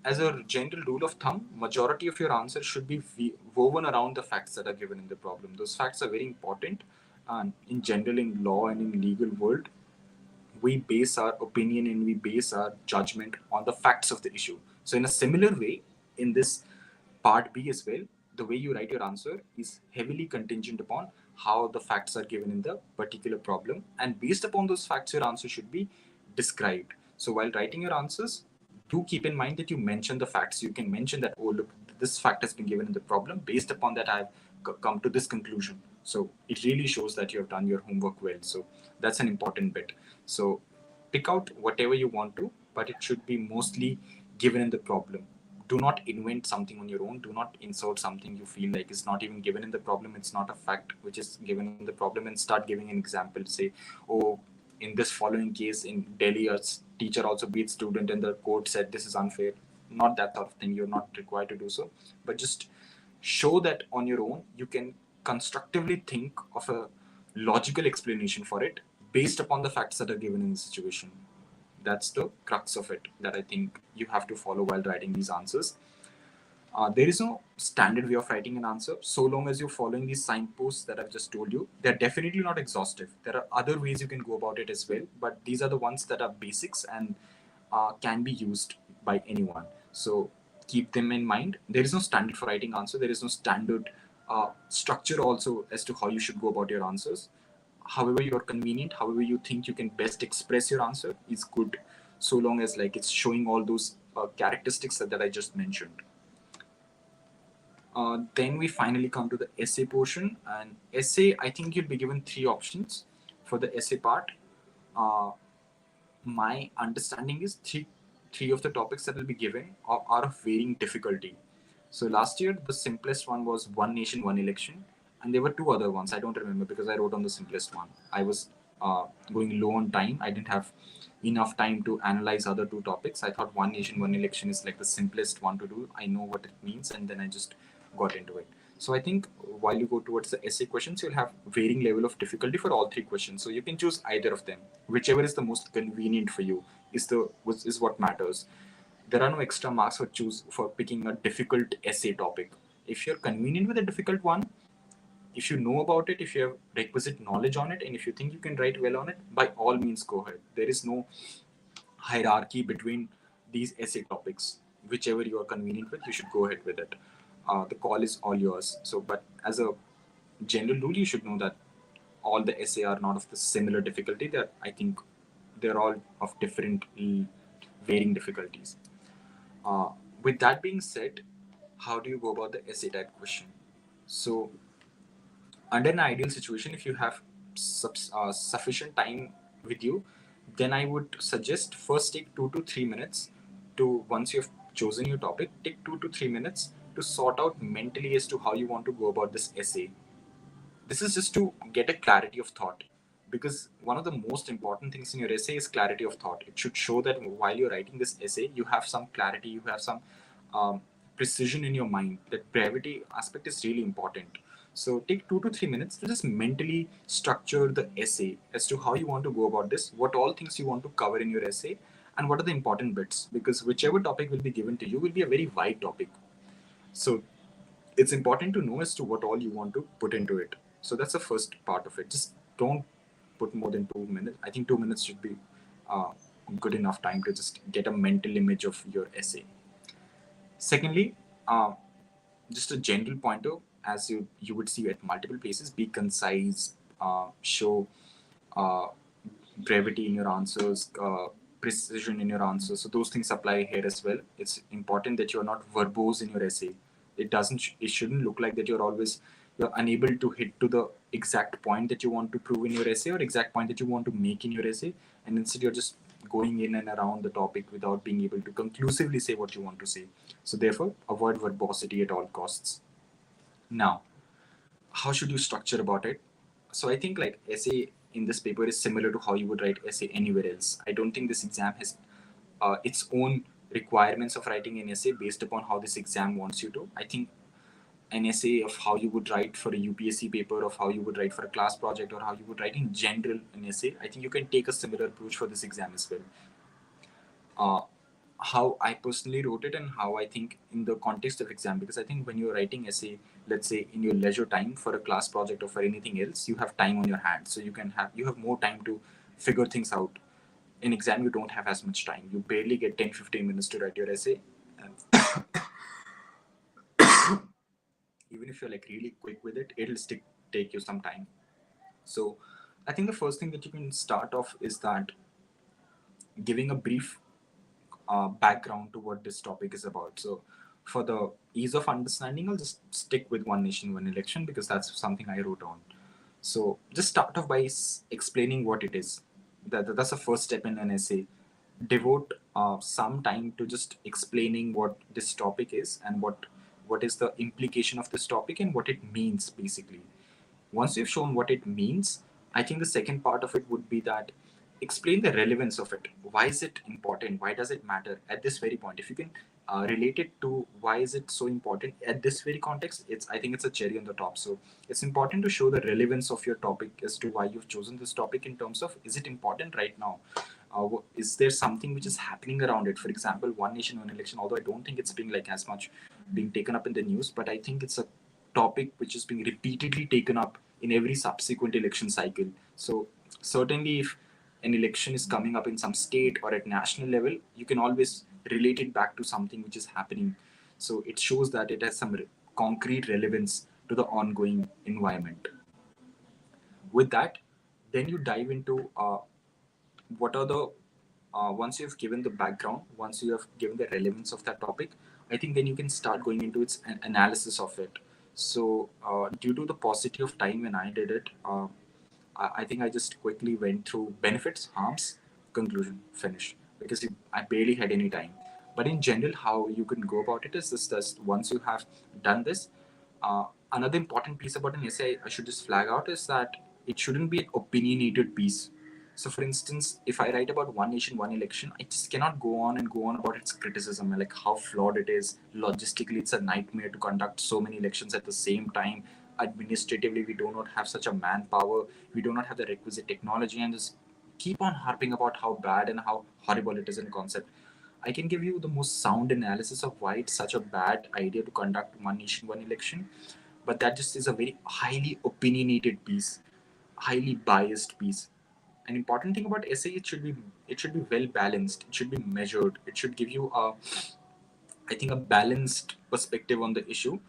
as a general rule of thumb, majority of your answer should be woven around the facts that are given in the problem. Those facts are very important, and in general, in law and in legal world, we base our opinion and we base our judgment on the facts of the issue. So in a similar way, in this part B as well, the way you write your answer is heavily contingent upon how the facts are given in the particular problem, and based upon those facts, your answer should be described. So while writing your answers, do keep in mind that you mention the facts. You can mention that, oh, look, this fact has been given in the problem. Based upon that, I've come to this conclusion. So it really shows that you have done your homework well. So that's an important bit. So pick out whatever you want to, but it should be mostly given in the problem. Do not invent something on your own. Do not insert something you feel like is not even given in the problem. It's not a fact which is given in the problem, and start giving an example. Say, oh, in this following case in Delhi, a teacher also beat student and the court said this is unfair. Not that sort of thing. You're not required to do so, but just show that on your own you can constructively think of a logical explanation for it based upon the facts that are given in the situation. That's the crux of it that I think you have to follow while writing these answers. There is no standard way of writing an answer so long as you're following these signposts that I've just told you. They're definitely not exhaustive. There are other ways you can go about it as well, but these are the ones that are basics and can be used by anyone. So keep them in mind. There is no standard for writing answer. There is no standard structure also as to how you should go about your answers. However you're convenient, however you think you can best express your answer is good, so long as like it's showing all those characteristics that I just mentioned. Then we finally come to the essay portion. And essay, I think you'll be given three options for the essay part. My understanding is three of the topics that will be given are of varying difficulty. So last year, the simplest one was One Nation, One Election. And there were two other ones. I don't remember because I wrote on the simplest one. I was going low on time. I didn't have enough time to analyze other two topics. I thought One Nation, One Election is like the simplest one to do. I know what it means, and then I just got into it. So I think while you go towards the essay questions, you'll have varying level of difficulty for all three questions. So you can choose either of them. Whichever is the most convenient for you is what matters. There are no extra marks for picking a difficult essay topic. If you're convenient with a difficult one, if you know about it, if you have requisite knowledge on it, and if you think you can write well on it, by all means go ahead. There is no hierarchy between these essay topics. Whichever you are convenient with, you should go ahead with it. The call is all yours. So, but as a general rule, you should know that all the essay are not of the similar difficulty. That I think they're all of different varying difficulties. Uh, with that being said, how do you go about the essay type question? So, under an ideal situation, if you have sufficient time with you, then I would suggest first take 2 to 3 minutes to, once you've chosen your topic, take 2 to 3 minutes to sort out mentally as to how you want to go about this essay. This is just to get a clarity of thought, because one of the most important things in your essay is clarity of thought. It should show that while you're writing this essay, you have some clarity, you have some precision in your mind. That brevity aspect is really important. So take 2 to 3 minutes to just mentally structure the essay as to how you want to go about this, what all things you want to cover in your essay, and what are the important bits, because whichever topic will be given to you will be a very wide topic. So it's important to know as to what all you want to put into it. So that's the first part of it. Just don't put more than 2 minutes. I think 2 minutes should be uh, good enough time to just get a mental image of your essay. Secondly, just a general pointer, as you would see at multiple places: be concise, show uh, brevity in your answers, precision in your answers. So those things apply here as well. It's important that you're not verbose in your essay. It shouldn't look like that you're unable to hit to the exact point that you want to prove in your essay, or exact point that you want to make in your essay, and instead you're just going in and around the topic without being able to conclusively say what you want to say. So therefore, avoid verbosity at all costs. Now, how should you structure about it? So I think like essay in this paper is similar to how you would write essay anywhere else. I don't think this exam has its own requirements of writing an essay based upon how this exam wants you to. I think an essay of how you would write for a UPSC paper, of how you would write for a class project, or how you would write in general an essay, I think you can take a similar approach for this exam as well. uh, how I personally wrote it and how I think in the context of exam, because I think when you're writing essay, let's say in your leisure time for a class project or for anything else, you have time on your hands, so you have more time to figure things out. In exam, you don't have as much time. You barely get 10-15 minutes to write your essay, and even if you're like really quick with it, it'll still take you some time. So I think the first thing that you can start off is that giving a brief background to what this topic is about. So, for the ease of understanding, I'll just stick with one nation, one election, because that's something I wrote on. So, just start off by explaining what it is. That's the first step in an essay. Devote some time to just explaining what this topic is, and what is the implication of this topic and what it means, basically. Once you've shown what it means, I think the second part of it would be that explain the relevance of it. Why is it important? Why does it matter at this very point? If you can relate it to why is it so important at this very context, I think it's a cherry on the top. So it's important to show the relevance of your topic as to why you've chosen this topic, in terms of, is it important right now? Is there something which is happening around it? For example, one nation, one election. Although I don't think it's being like as much being taken up in the news, but I think it's a topic which is being repeatedly taken up in every subsequent election cycle. So certainly, if an election is coming up in some state or at national level, you can always relate it back to something which is happening. So it shows that it has some concrete relevance to the ongoing environment. With that, then you dive into what are the once you've given the background, once you have given the relevance of that topic, I think then you can start going into its analysis of it. So due to the paucity of time when I did it, I think I just quickly went through benefits, harms, conclusion, finish, because I barely had any time. But in general, how you can go about it is this: once you have done this, another important piece about an essay I should just flag out is that it shouldn't be an opinionated piece. So, for instance, if I write about one nation, one election, I just cannot go on and go on about its criticism and like how flawed it is. Logistically, it's a nightmare to conduct so many elections at the same time. Administratively, we do not have such a manpower. We do not have the requisite technology, and just keep on harping about how bad and how horrible it is in concept. I can give you the most sound analysis of why it's such a bad idea to conduct one nation, one election, but that just is a very highly opinionated piece, highly biased piece. An important thing about essay, it should be well balanced, it should be measured, it should give you a, I think, a balanced perspective on the issue,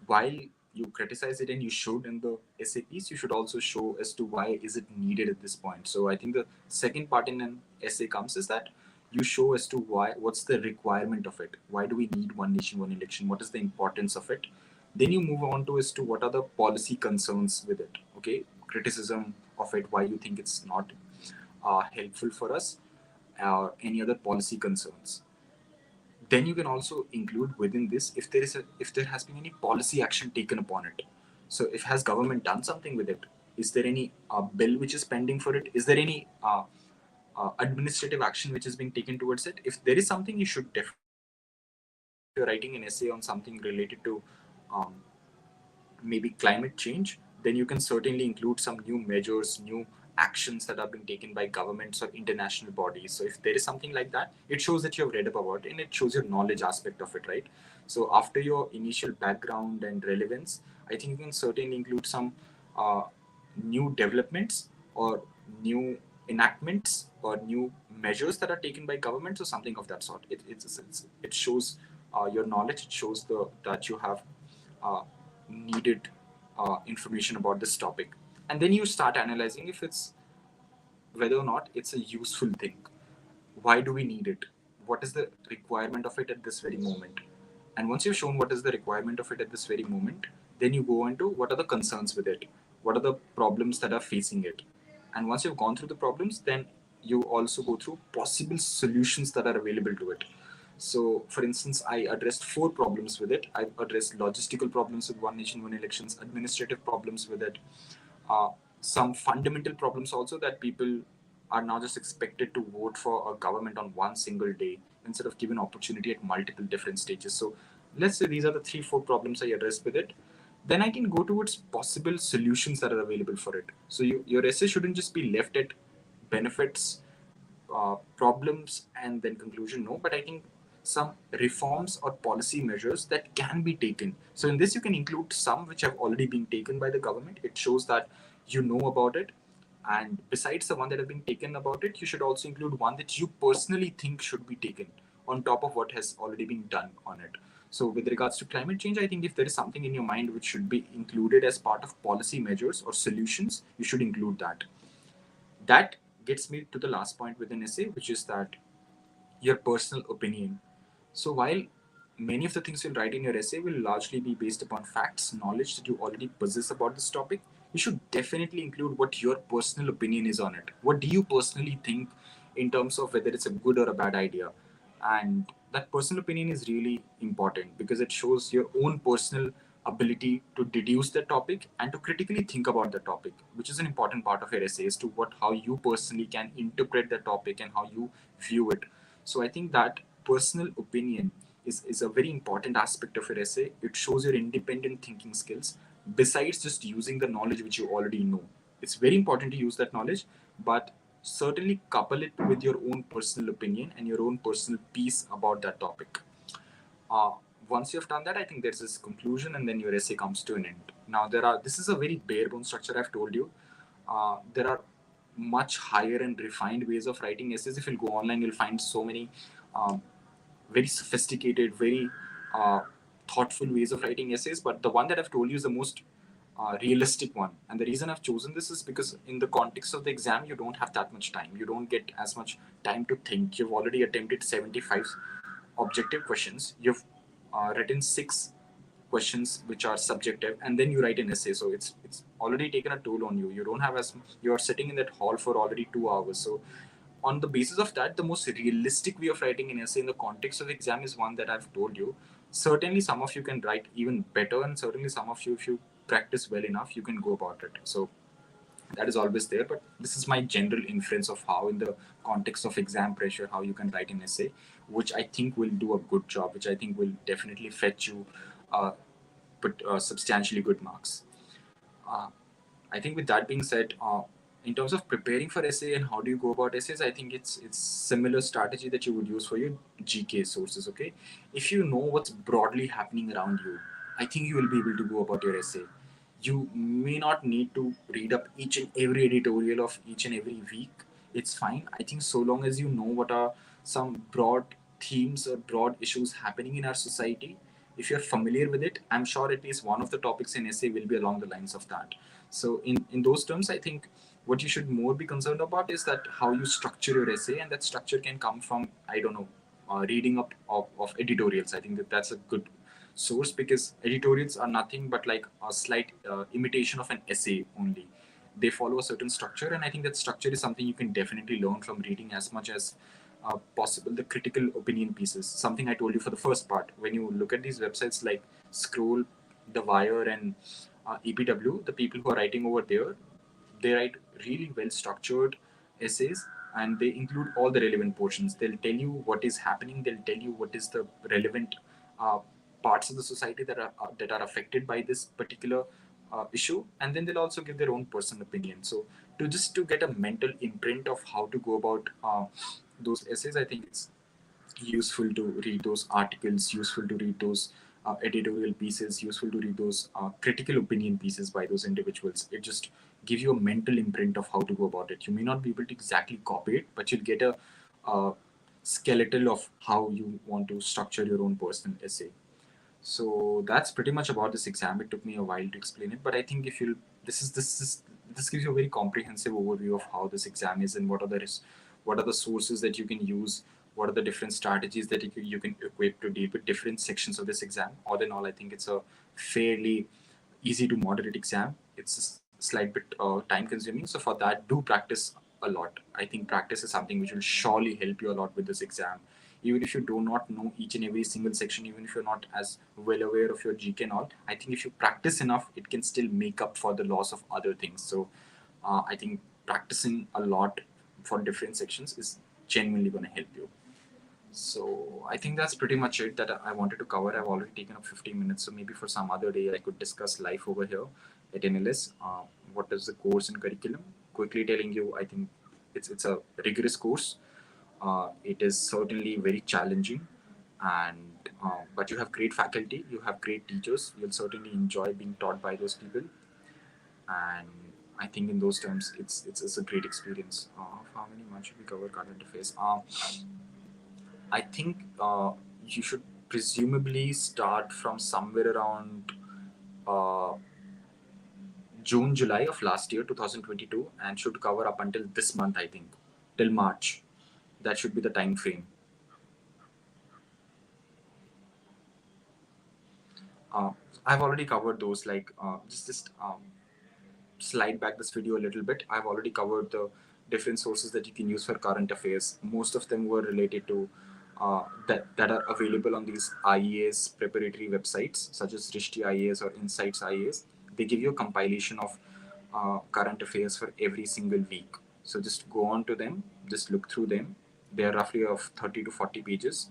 while you criticize it and you showed in the essay piece, you should also show as to why is it needed at this point. So I think the second part in an essay comes is that you show as to why, what's the requirement of it, why do we need one nation one election, what is the importance of it. Then you move on to as to what are the policy concerns with it, okay, criticism of it, why you think it's not helpful for us, any other policy concerns. Then you can also include within this if there has been any policy action taken upon it. So if has government done something with it, is there any bill which is pending for it, is there any administrative action which is being taken towards it. If there is something, you should definitely include that. If you're writing an essay on something related to um, maybe climate change, then you can certainly include some new measures, new actions that are being taken by governments or international bodies. So if there is something like that, it shows that you have read about it and it shows your knowledge aspect of it, right? So after your initial background and relevance, I think you can certainly include some uh, new developments or new enactments or new measures that are taken by governments or something of that sort. It shows your knowledge. It shows that you have uh, needed information about this topic, and then you start analyzing if it's whether or not it's a useful thing. Why do we need it? What is the requirement of it at this very moment? And once you've shown what is the requirement of it at this very moment, then you go into what are the concerns with it, what are the problems that are facing it. And once you've gone through the problems, then you also go through possible solutions that are available to it. So, for instance, I addressed 4 problems with it. I've addressed logistical problems with one nation, one elections, administrative problems with it, uh, some fundamental problems also that people are now just expected to vote for a government on one single day instead of given opportunity at multiple different stages. So, let's say these are the 3, 4 problems I addressed with it. Then I can go towards possible solutions that are available for it. So, your essay shouldn't just be left at benefits, problems and then conclusion, no, but I think some reforms or policy measures that can be taken. So in this you can include some which have already been taken by the government. It shows that you know about it, and besides the one that have been taken about it, you should also include one that you personally think should be taken on top of what has already been done on it. So with regards to climate change, I think if there is something in your mind which should be included as part of policy measures or solutions, you should include that. That gets me to the last point with an essay, which is that your personal opinion. So while many of the things you'll write in your essay will largely be based upon facts, knowledge that you already possess about this topic, you should definitely include what your personal opinion is on it. What do you personally think in terms of whether it's a good or a bad idea? And that personal opinion is really important because it shows your own personal ability to deduce the topic and to critically think about the topic, which is an important part of your essay as to what how you personally can interpret the topic and how you view it. So I think that personal opinion is a very important aspect of your essay. It shows your independent thinking skills besides just using the knowledge which you already know. It's very important to use that knowledge, but certainly couple it with your own personal opinion and your own personal piece about that topic. Uh, Once you've done that, I think there's this conclusion, and then your essay comes to an end. Now, this is a very bare bone structure I've told you. There are much higher and refined ways of writing essays. If you'll go online, you'll find so many um, very sophisticated, very thoughtful ways of writing essays. But the one that I've told you is the most realistic one. And the reason I've chosen this is because in the context of the exam, you don't have that much time. You don't get as much time to think. You've already attempted 75 objective questions. You've written 6 questions which are subjective, and then you write an essay. So it's already taken a toll on you. You don't have as you're sitting in that hall for already 2 hours. So on the basis of that, the most realistic way of writing an essay in the context of the exam is one that I've told you. Certainly, some of you can write even better, and certainly some of you, if you practice well enough, you can go about it. So that is always there, but this is my general inference of how in the context of exam pressure how you can write an essay which I think will do a good job, which I think will definitely fetch you uh, put substantially good marks. uh, I think with that being said, in terms of preparing for essay and how do you go about essays, I think it's similar strategy that you would use for your GK sources. Okay, if you know what's broadly happening around you, I think you will be able to go about your essay. You may not need to read up each and every editorial of each and every week. It's fine. I think so long as you know what are some broad themes or broad issues happening in our society, if you're familiar with it, I'm sure at least one of the topics in essay will be along the lines of that. So in those terms, I think what you should more be concerned about is that how you structure your essay, and that structure can come from, I don't know, reading up of editorials. I think that that's a good source, because editorials are nothing but like a slight imitation of an essay only. They follow a certain structure, and I think that structure is something you can definitely learn from reading as much as possible the critical opinion pieces. Something I told you for the first part. When you look at these websites like Scroll, The Wire, and EPW, the people who are writing over there, they write really well structured essays, and they include all the relevant portions. They'll tell you what is happening. They'll tell you what is the relevant uh, parts of the society that are affected by this particular issue, and then they'll also give their own personal opinion. So to get a mental imprint of how to go about those essays, I think it's useful to read those articles, useful to read those editorial pieces, useful to read those critical opinion pieces by those individuals. It just gives you a mental imprint of how to go about it. You may not be able to exactly copy it, but you'll get a skeletal of how you want to structure your own personal essay. So that's pretty much about this exam. It took me a while to explain it, but I think if you this gives you a very comprehensive overview of how this exam is, and what are the sources that you can use, what are the different strategies that you can equip to deal with different sections of this exam. All in all, I think it's a fairly easy to moderate exam. It's a slight bit time consuming. So for that, do practice a lot. I think practice is something which will surely help you a lot with this exam. Even if you do not know each and every single section, even if you're not as well aware of your GK and all, I think if you practice enough, it can still make up for the loss of other things. So I think practicing a lot for different sections is genuinely going to help you. So I think that's pretty much it that I wanted to cover. I've already taken up 15 minutes, so maybe for some other day I could discuss life over here at NLS. What is the course and curriculum? Quickly telling you, I think it's a rigorous course. It is certainly very challenging, and but you have great faculty, you have great teachers. You'll certainly enjoy being taught by those people, and I think in those terms, it's a great experience. How many months should we cover current affairs? I think you should presumably start from somewhere around uh, June, July of last year, 2022, and should cover up until this month, I think, till March. That should be the time frame. Uh, I've already covered those, like just slide back this video a little bit. I've already covered the different sources that you can use for current affairs. Most of them were related to that are available on these IAS preparatory websites, such as Rishti IAS or Insights IAS. They give you a compilation of current affairs for every single week. So just go on to them, just look through them. They are roughly of 30 to 40 pages,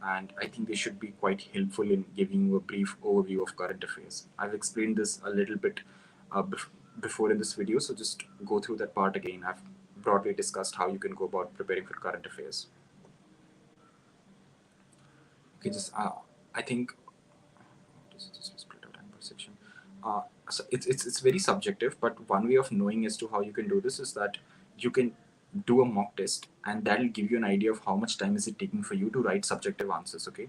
and I think they should be quite helpful in giving you a brief overview of current affairs. I've explained this a little bit uh, before in this video, so just go through that part again. I've broadly discussed how you can go about preparing for current affairs. Okay, just I think just split out time per section. So it's very subjective, but one way of knowing as to how you can do this is that you can do a mock test, and that'll give you an idea of how much time is it taking for you to write subjective answers. Okay,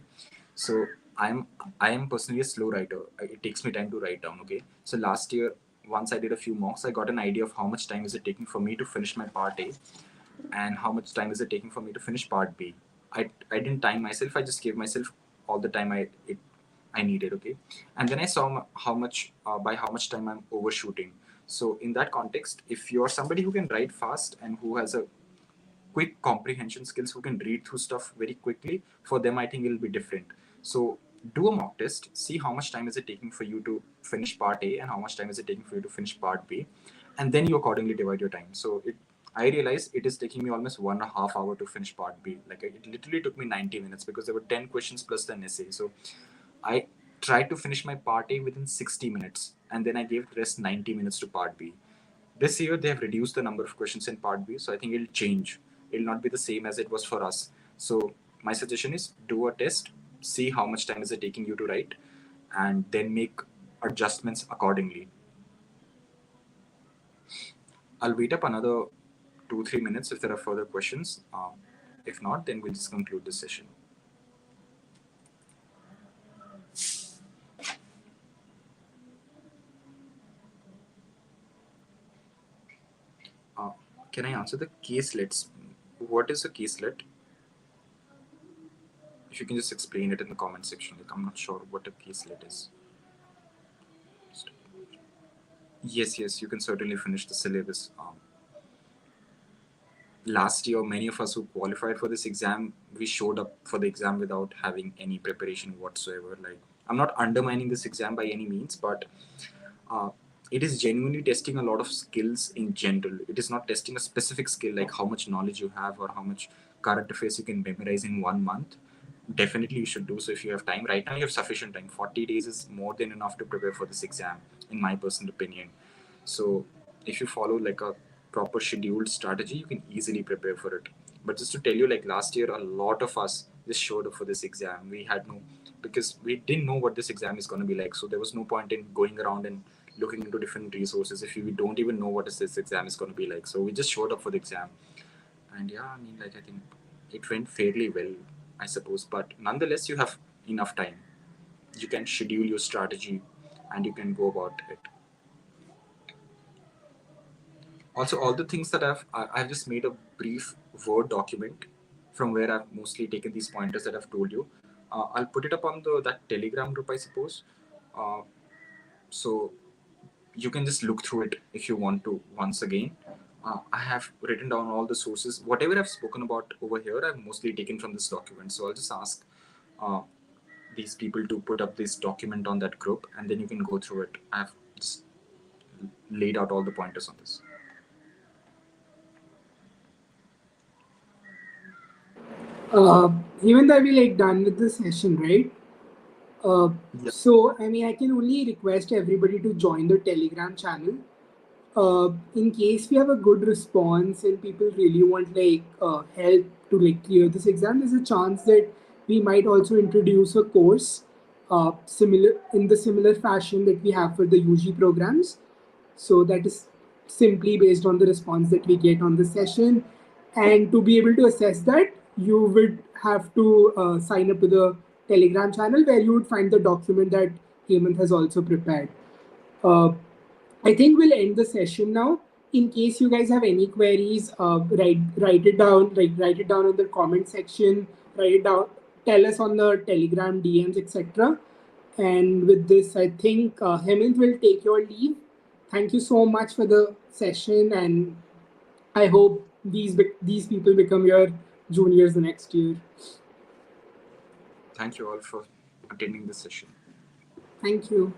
so I am personally a slow writer. It takes me time to write down. Okay, so last year, once I did a few mocks, I got an idea of how much time is it taking for me to finish my part A, and how much time is it taking for me to finish part B. I didn't time myself. I just gave myself all the time I needed. Okay, and then I saw how much by how much time I'm overshooting. So in that context, if you're somebody who can write fast and who has a quick comprehension skills, who can read through stuff very quickly, for them I think it'll be different. So do a mock test, see how much time is it taking for you to finish part A and how much time is it taking for you to finish part B, and then you accordingly divide your time. So I realized it is taking me almost 1.5 hours to finish part B. Like it literally took me 90 minutes because there were 10 questions plus an essay. So I tried to finish my part A within 60 minutes, and then I gave the rest 90 minutes to part B. This year they have reduced the number of questions in part B, so I think it'll change. It'll not be the same as it was for us. So my suggestion is do a test, see how much time is it taking you to write, and then make adjustments accordingly. I'll wait up another 2-3 minutes if there are further questions. If not, then we'll just conclude this session. Can I answer the caselets? What is a caselet? If you can just explain it in the comment section. Like, I'm not sure what a caselet is. Yes, you can certainly finish the syllabus. Last year, many of us who qualified for this exam, we showed up for the exam without having any preparation whatsoever. Like, I'm not undermining this exam by any means, but uh, it is genuinely testing a lot of skills in general. It is not testing a specific skill like how much knowledge you have or how much current affairs you can memorize in 1 month. Definitely you should do so if you have time. Right now you have sufficient time. 40 days is more than enough to prepare for this exam, in my personal opinion. So if you follow like a proper scheduled strategy, you can easily prepare for it. But just to tell you, like last year, a lot of us just showed up for this exam. We had no, because we didn't know what this exam is going to be like. So there was no point in going around and looking into different resources if we don't even know what this exam is going to be like. So we just showed up for the exam. And yeah, I mean, like, I think it went fairly well, I suppose. But nonetheless, you have enough time. You can schedule your strategy and you can go about it. Also, all the things that I've just made a brief Word document from where I've mostly taken these pointers that I've told you. I'll put it up on that Telegram group, I suppose. So you can just look through it if you want to once again. I have written down all the sources. Whatever I've spoken about over here, I've mostly taken from this document. So I'll just ask uh, these people to put up this document on that group, and then you can go through it. I've just laid out all the pointers on this. Even though we like done with the session, right? Yeah. So I mean, I can only request everybody to join the Telegram channel. In case we have a good response and people really want like help to like clear this exam, there's a chance that we might also introduce a course similar in the similar fashion that we have for the UG programs. So that is simply based on the response that we get on the session. And to be able to assess that, you would have to sign up to the Telegram channel where you would find the document that Hemant has also prepared. Uh, I think we'll end the session now. In case you guys have any queries, write it down. Like write it down in the comment section. Write it down. Tell us on the Telegram DMs, etc. And with this, I think Hemant will take your leave. Thank you so much for the session, and I hope these people become your juniors the next year. Thank you all for attending this session. Thank you.